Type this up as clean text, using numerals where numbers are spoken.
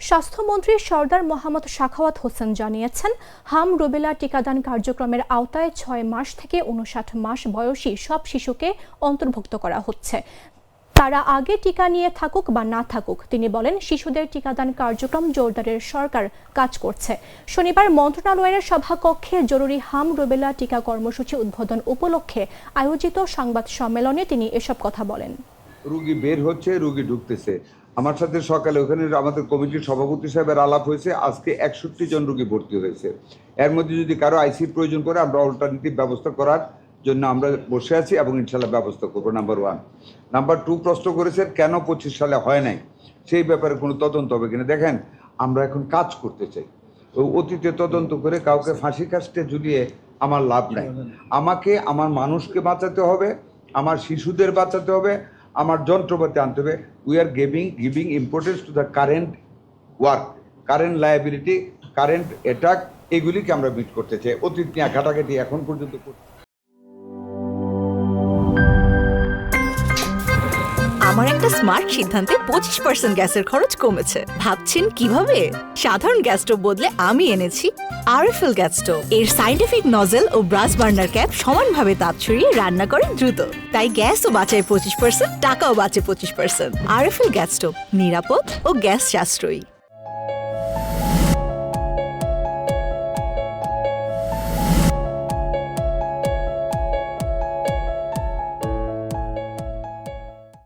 স্বাস্থ্যমন্ত্রী সরদার মোহাম্মদ সাখাওয়াত হোসেন জানিয়েছেন, হাম রুবেলা টিকাদান কার্যক্রমের আওতায় 6 মাস থেকে 59 মাস বয়সী সব শিশুকে অন্তর্ভুক্ত করা হচ্ছে। তারা আগে টিকা নিয়ে থাকুক বা না থাকুক, তিনি বলেন, শিশুদের টিকাদান কার্যক্রম জোরদারের সরকার কাজ করছে। শনিবার মন্ত্রণালয়ের সভাকক্ষে জরুরি হাম রুবেলা টিকা কর্মসূচি উদ্বোধন উপলক্ষে আয়োজিত সংবাদ সম্মেলনে তিনি এসব কথা বলেন। রোগী বের হচ্ছে, রোগী ঢুকতেছে। আমার সাথে সকালে ওখানে আমাদের কমিটির সভাপতি সাহেবের আলাপ হয়েছে। আজকে 61 জন রোগী ভর্তি হয়েছে। এর মধ্যে যদি কারো আইসির প্রয়োজন করে আমরা অল্টারনেটিভ ব্যবস্থা করার জন্য আমরা বসে আছি এবং ইনশাল্লাহ ব্যবস্থা করবো। নাম্বার 1। নাম্বার 2, প্রশ্ন করেছেন কেন 25 সালে হয় নাই, সেই ব্যাপারে কোনো তদন্ত হবে কিনা। দেখেন, আমরা এখন কাজ করতে চাই। অতীতে তদন্ত করে কাউকে ফাঁসি কাস্টে ঝুলিয়ে আমার লাভ নাই। আমাকে আমার মানুষকে বাঁচাতে হবে, আমার শিশুদের বাঁচাতে হবে, আমার যন্ত্রপাতি আনতে হবে। We are giving importance to the current work, current liability, current attack, এগুলিকে আমরা মিট করতে চাই। অতীত নিয়ে ঘাটাঘাটি এখন পর্যন্ত আমার একটা স্মার্ট সিদ্ধান্তে 25% গ্যাসের খরচ কমেছে। ভাবছেন কিভাবে? সাধারণ গ্যাস স্টোভ বদলে আমি এনেছি আরএফএল গ্যাস স্টোভ। এর সাইন্টিফিক নজল ও ব্রাস বার্নার ক্যাপ সমানভাবে তাপ ছড়িয়ে রান্না করে দ্রুত। তাই গ্যাসও বাঁচায় 25%, টাকাও বাঁচে 25%। আরএফএল গ্যাস স্টোভ নিরাপদ ও গ্যাস সাশ্রয়ী।